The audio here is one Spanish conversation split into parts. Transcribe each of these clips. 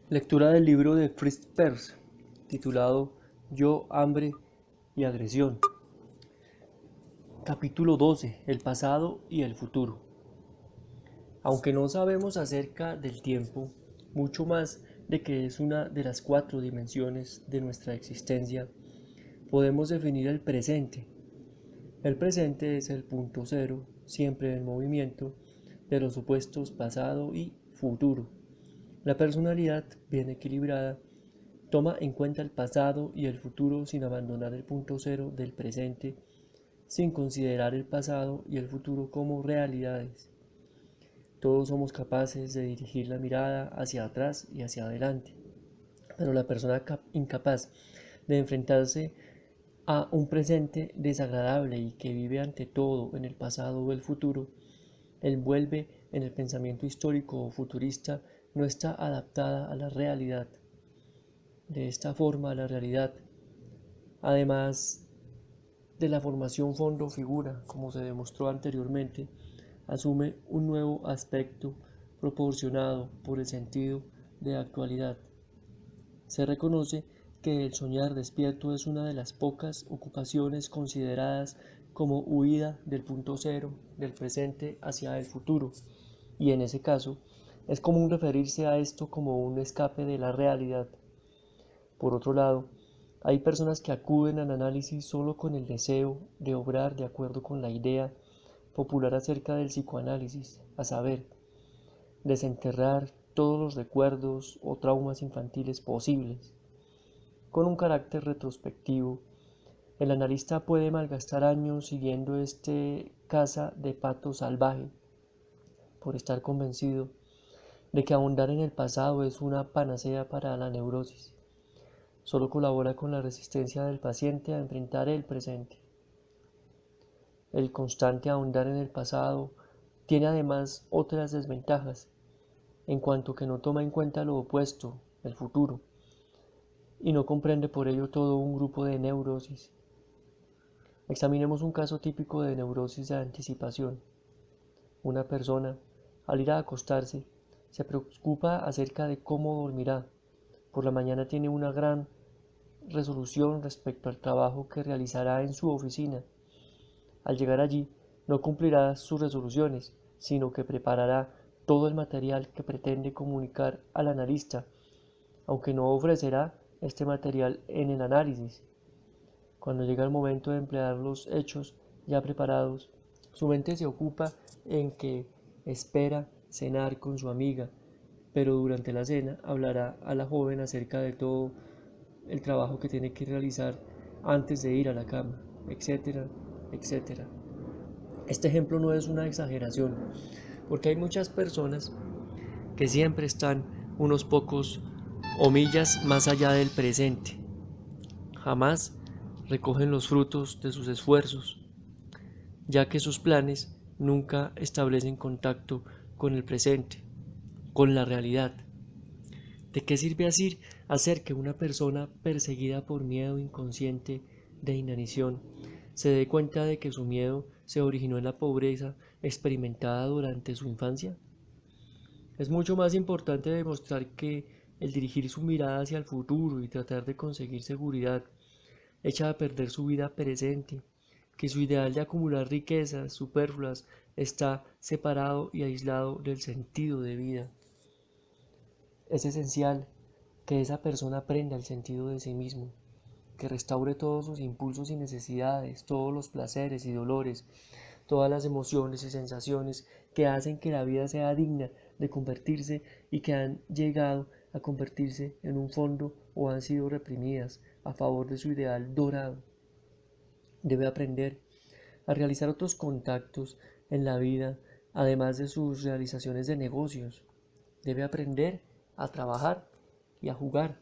Lectura del libro de Fritz Perls, titulado Yo, hambre y agresión. Capítulo 12. El pasado y el futuro. Aunque no sabemos acerca del tiempo, mucho más de que es una de las 4 dimensiones de nuestra existencia, podemos definir el presente. El presente es el punto cero, siempre en movimiento, de los opuestos pasado y futuro. La personalidad bien equilibrada toma en cuenta el pasado y el futuro sin abandonar el punto cero del presente, sin considerar el pasado y el futuro como realidades. Todos somos capaces de dirigir la mirada hacia atrás y hacia adelante, pero la persona incapaz de enfrentarse a un presente desagradable y que vive ante todo en el pasado o el futuro, envuelve en el pensamiento histórico o futurista, no está adaptada a la realidad. De esta forma, la realidad, además de la formación fondo-figura, como se demostró anteriormente, asume un nuevo aspecto proporcionado por el sentido de actualidad. Se reconoce que el soñar despierto es una de las pocas ocupaciones consideradas como huida del punto cero del presente hacia el futuro, y en ese caso es común referirse a esto como un escape de la realidad. Por otro lado, hay personas que acuden al análisis solo con el deseo de obrar de acuerdo con la idea popular acerca del psicoanálisis, a saber, desenterrar todos los recuerdos o traumas infantiles posibles. Con un carácter retrospectivo, el analista puede malgastar años siguiendo este caza de pato salvaje, por estar convencido de que ahondar en el pasado es una panacea para la neurosis. Solo colabora con la resistencia del paciente a enfrentar el presente. El constante ahondar en el pasado tiene además otras desventajas, en cuanto que no toma en cuenta lo opuesto, el futuro, y no comprende por ello todo un grupo de neurosis. Examinemos un caso típico de neurosis de anticipación. Una persona, al ir a acostarse, se preocupa acerca de cómo dormirá. Por la mañana tiene una gran resolución respecto al trabajo que realizará en su oficina. Al llegar allí, no cumplirá sus resoluciones, sino que preparará todo el material que pretende comunicar al analista, aunque no ofrecerá este material en el análisis. Cuando llega el momento de emplear los hechos ya preparados, su mente se ocupa en que espera cenar con su amiga, pero durante la cena hablará a la joven acerca de todo el trabajo que tiene que realizar antes de ir a la cama, etcétera, etcétera. Este ejemplo no es una exageración, porque hay muchas personas que siempre están unos pocos o millas más allá del presente. Jamás recogen los frutos de sus esfuerzos, ya que sus planes nunca establecen contacto con el presente, con la realidad. ¿De qué sirve así hacer que una persona perseguida por miedo inconsciente de inanición se dé cuenta de que su miedo se originó en la pobreza experimentada durante su infancia? Es mucho más importante demostrar que el dirigir su mirada hacia el futuro y tratar de conseguir seguridad echa a perder su vida presente, que su ideal de acumular riquezas superfluas está separado y aislado del sentido de vida. Es esencial que esa persona aprenda el sentido de sí mismo, que restaure todos sus impulsos y necesidades, todos los placeres y dolores, todas las emociones y sensaciones que hacen que la vida sea digna de convertirse y que han llegado a convertirse en un fondo o han sido reprimidas a favor de su ideal dorado. Debe aprender a realizar otros contactos en la vida, además de sus realizaciones de negocios. Debe aprender a trabajar y a jugar.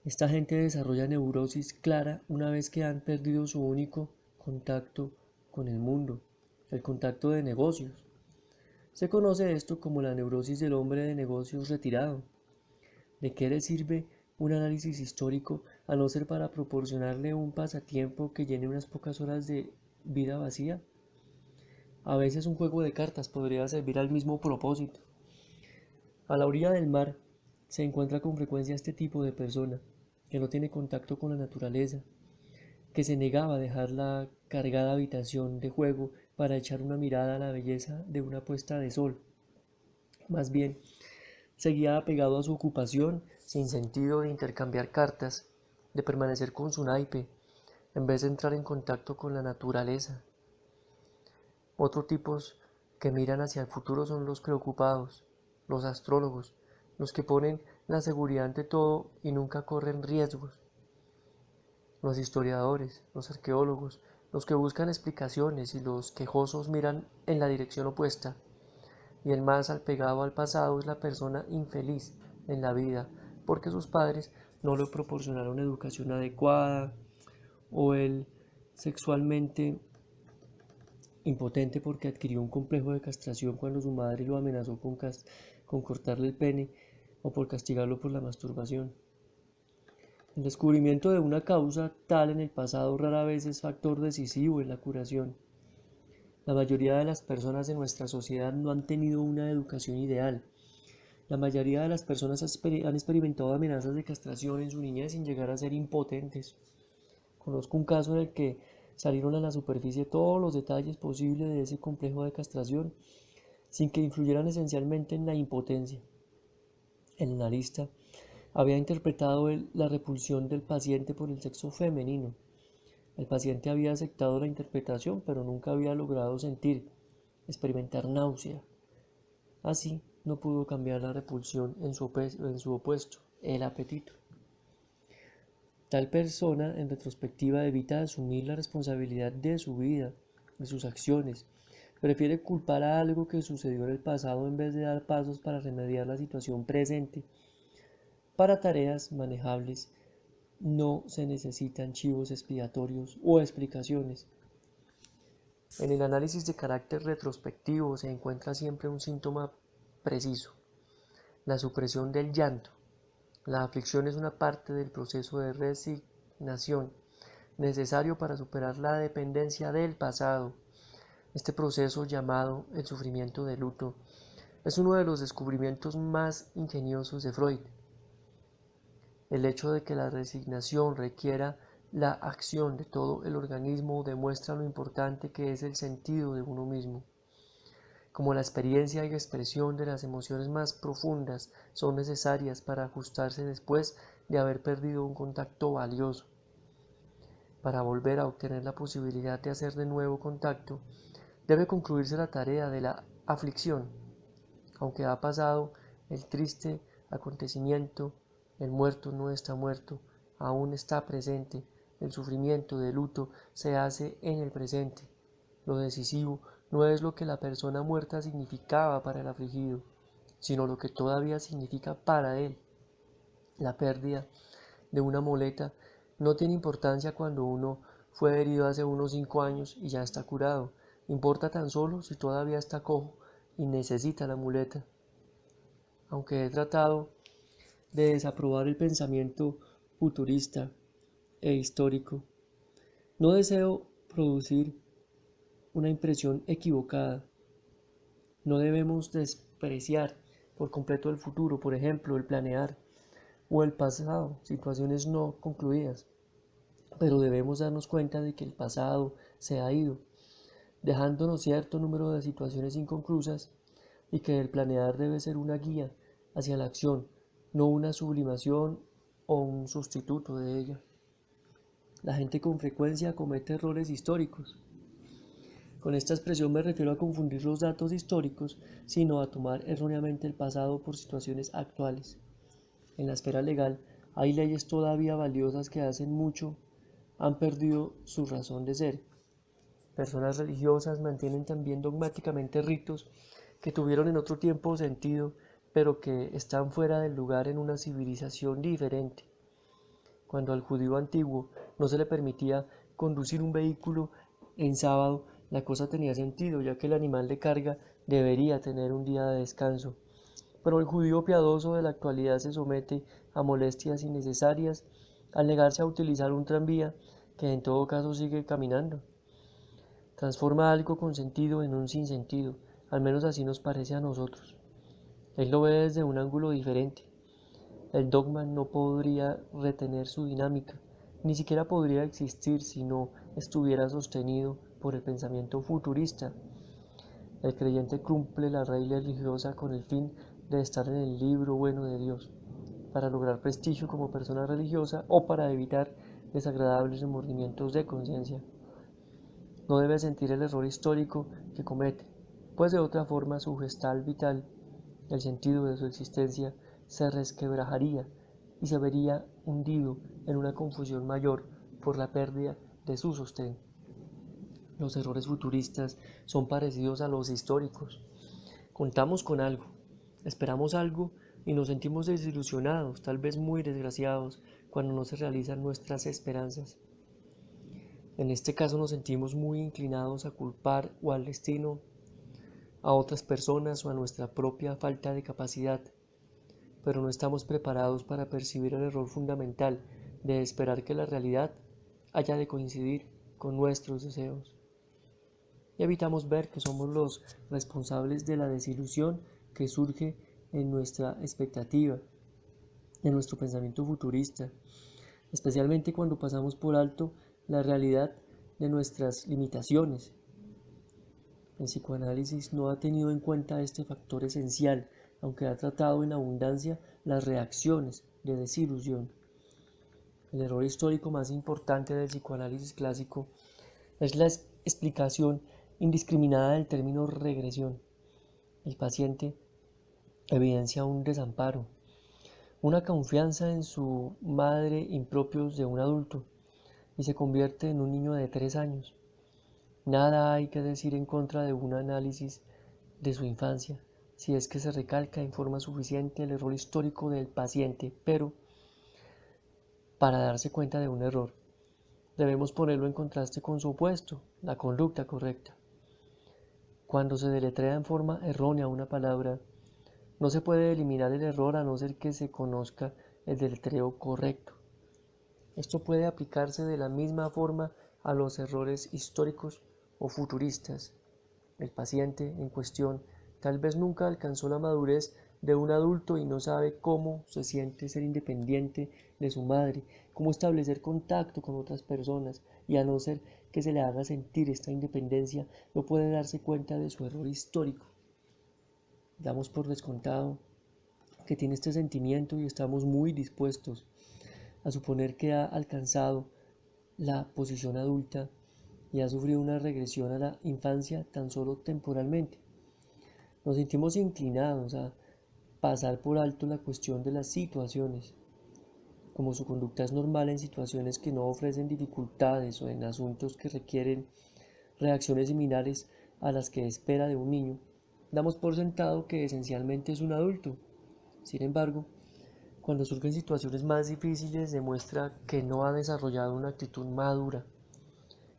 Esta gente desarrolla neurosis clara una vez que han perdido su único contacto con el mundo, el contacto de negocios. Se conoce esto como la neurosis del hombre de negocios retirado. ¿De qué le sirve un análisis histórico a no ser para proporcionarle un pasatiempo que llene unas pocas horas de vida vacía? A veces un juego de cartas podría servir al mismo propósito. A la orilla del mar se encuentra con frecuencia este tipo de persona, que no tiene contacto con la naturaleza, que se negaba a dejar la cargada habitación de juego para echar una mirada a la belleza de una puesta de sol. Más bien, seguía apegado a su ocupación, sin sentido de intercambiar cartas, de permanecer con su naipe, en vez de entrar en contacto con la naturaleza. Otros tipos que miran hacia el futuro son los preocupados, los astrólogos, los que ponen la seguridad ante todo y nunca corren riesgos. Los historiadores, los arqueólogos, los que buscan explicaciones y los quejosos miran en la dirección opuesta. Y el más apegado al pasado es la persona infeliz en la vida, porque sus padres no le proporcionaron educación adecuada, o él sexualmente impotente porque adquirió un complejo de castración cuando su madre lo amenazó con cortarle el pene o por castigarlo por la masturbación. El descubrimiento de una causa tal en el pasado rara vez es factor decisivo en la curación. La mayoría de las personas en nuestra sociedad no han tenido una educación ideal. La mayoría de las personas han experimentado amenazas de castración en su niñez sin llegar a ser impotentes. Conozco un caso en el que salieron a la superficie todos los detalles posibles de ese complejo de castración sin que influyeran esencialmente en la impotencia. El analista había interpretado la repulsión del paciente por el sexo femenino. El paciente había aceptado la interpretación, pero nunca había logrado experimentar náusea. Así, no pudo cambiar la repulsión en su opuesto, el apetito. Tal persona, en retrospectiva, evita asumir la responsabilidad de su vida, de sus acciones. Prefiere culpar a algo que sucedió en el pasado en vez de dar pasos para remediar la situación presente. Para tareas manejables no se necesitan chivos expiatorios o explicaciones. En el análisis de carácter retrospectivo se encuentra siempre un síntoma preciso: la supresión del llanto. La aflicción es una parte del proceso de resignación necesario para superar la dependencia del pasado. Este proceso, llamado el sufrimiento de luto, es uno de los descubrimientos más ingeniosos de Freud. El hecho de que la resignación requiera la acción de todo el organismo demuestra lo importante que es el sentido de uno mismo. Como la experiencia y expresión de las emociones más profundas son necesarias para ajustarse después de haber perdido un contacto valioso. Para volver a obtener la posibilidad de hacer de nuevo contacto, debe concluirse la tarea de la aflicción. Aunque ha pasado el triste acontecimiento, el muerto no está muerto, aún está presente. El sufrimiento de luto se hace en el presente. Lo decisivo no es lo que la persona muerta significaba para el afligido, sino lo que todavía significa para él. La pérdida de una muleta no tiene importancia cuando uno fue herido hace unos 5 años y ya está curado. Importa tan solo si todavía está cojo y necesita la muleta. Aunque he tratado de desaprobar el pensamiento futurista e histórico, no deseo producir una impresión equivocada. No debemos despreciar por completo el futuro, por ejemplo, el planear, o el pasado, situaciones no concluidas, pero debemos darnos cuenta de que el pasado se ha ido, dejándonos cierto número de situaciones inconclusas, y que el planear debe ser una guía hacia la acción, no una sublimación o un sustituto de ella. La gente con frecuencia comete errores históricos. Con esta expresión me refiero a confundir los datos históricos, sino a tomar erróneamente el pasado por situaciones actuales. En la esfera legal hay leyes todavía valiosas que hace mucho han perdido su razón de ser. Personas religiosas mantienen también dogmáticamente ritos que tuvieron en otro tiempo sentido, pero que están fuera del lugar en una civilización diferente. Cuando al judío antiguo no se le permitía conducir un vehículo en sábado, la cosa tenía sentido, ya que el animal de carga debería tener un día de descanso. Pero el judío piadoso de la actualidad se somete a molestias innecesarias al negarse a utilizar un tranvía que en todo caso sigue caminando. Transforma algo con sentido en un sinsentido, al menos así nos parece a nosotros. Él lo ve desde un ángulo diferente. El dogma no podría retener su dinámica, ni siquiera podría existir si no estuviera sostenido por el pensamiento futurista. El creyente cumple la regla religiosa con el fin de estar en el libro bueno de Dios, para lograr prestigio como persona religiosa o para evitar desagradables remordimientos de conciencia. No debe sentir el error histórico que comete, pues de otra forma su gestal vital, el sentido de su existencia, se resquebrajaría y se vería hundido en una confusión mayor por la pérdida de su sostén. Los errores futuristas son parecidos a los históricos. Contamos con algo, esperamos algo y nos sentimos desilusionados, tal vez muy desgraciados, cuando no se realizan nuestras esperanzas. En este caso nos sentimos muy inclinados a culpar o al destino, a otras personas o a nuestra propia falta de capacidad, pero no estamos preparados para percibir el error fundamental de esperar que la realidad haya de coincidir con nuestros deseos. Y evitamos ver que somos los responsables de la desilusión que surge en nuestra expectativa, en nuestro pensamiento futurista, especialmente cuando pasamos por alto la realidad de nuestras limitaciones. El psicoanálisis no ha tenido en cuenta este factor esencial, aunque ha tratado en abundancia las reacciones de desilusión. El error histórico más importante del psicoanálisis clásico es la explicación indiscriminada del término regresión. El paciente evidencia un desamparo, una confianza en su madre impropios de un adulto y se convierte en un niño de 3 años. Nada hay que decir en contra de un análisis de su infancia, si es que se recalca en forma suficiente el error histórico del paciente, pero para darse cuenta de un error, debemos ponerlo en contraste con su opuesto, la conducta correcta. Cuando se deletrea en forma errónea una palabra, no se puede eliminar el error a no ser que se conozca el deletreo correcto. Esto puede aplicarse de la misma forma a los errores históricos o futuristas. El paciente en cuestión tal vez nunca alcanzó la madurez de un adulto y no sabe cómo se siente ser independiente de su madre, cómo establecer contacto con otras personas, y a no ser que se le haga sentir esta independencia, no puede darse cuenta de su error histórico. Damos por descontado que tiene este sentimiento y estamos muy dispuestos a suponer que ha alcanzado la posición adulta y ha sufrido una regresión a la infancia tan solo temporalmente. Nos sentimos inclinados a pasar por alto la cuestión de las situaciones, como su conducta es normal en situaciones que no ofrecen dificultades o en asuntos que requieren reacciones similares a las que espera de un niño, damos por sentado que esencialmente es un adulto. Sin embargo, cuando surgen situaciones más difíciles demuestra que no ha desarrollado una actitud madura.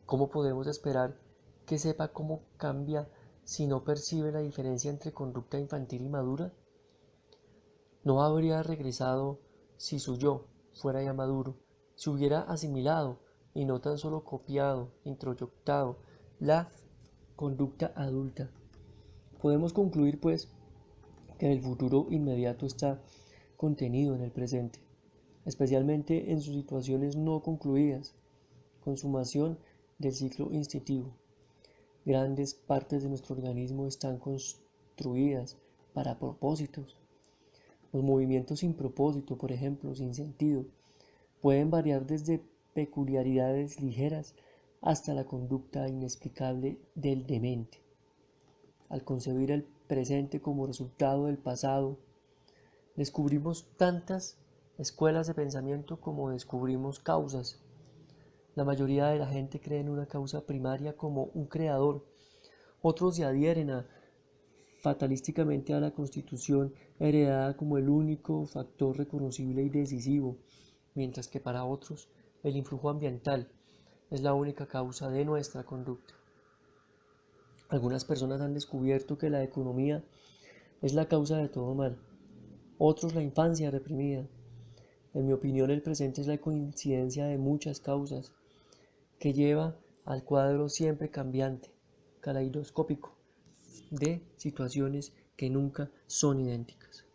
¿Cómo podemos esperar que sepa cómo cambia si no percibe la diferencia entre conducta infantil y madura? No habría regresado si su yo fuera ya maduro, si hubiera asimilado y no tan solo copiado, introyectado la conducta adulta. Podemos concluir, pues, que el futuro inmediato está contenido en el presente, especialmente en sus situaciones no concluidas, consumación del ciclo instintivo. Grandes partes de nuestro organismo están construidas para propósitos. Los movimientos sin propósito, por ejemplo, sin sentido, pueden variar desde peculiaridades ligeras hasta la conducta inexplicable del demente. Al concebir el presente como resultado del pasado, descubrimos tantas escuelas de pensamiento como descubrimos causas. La mayoría de la gente cree en una causa primaria como un creador. Otros se adhieren fatalísticamente a la constitución heredada como el único factor reconocible y decisivo, mientras que para otros el influjo ambiental es la única causa de nuestra conducta. Algunas personas han descubierto que la economía es la causa de todo mal, otros la infancia reprimida. En mi opinión, el presente es la coincidencia de muchas causas, que lleva al cuadro siempre cambiante, caleidoscópico, de situaciones que nunca son idénticas.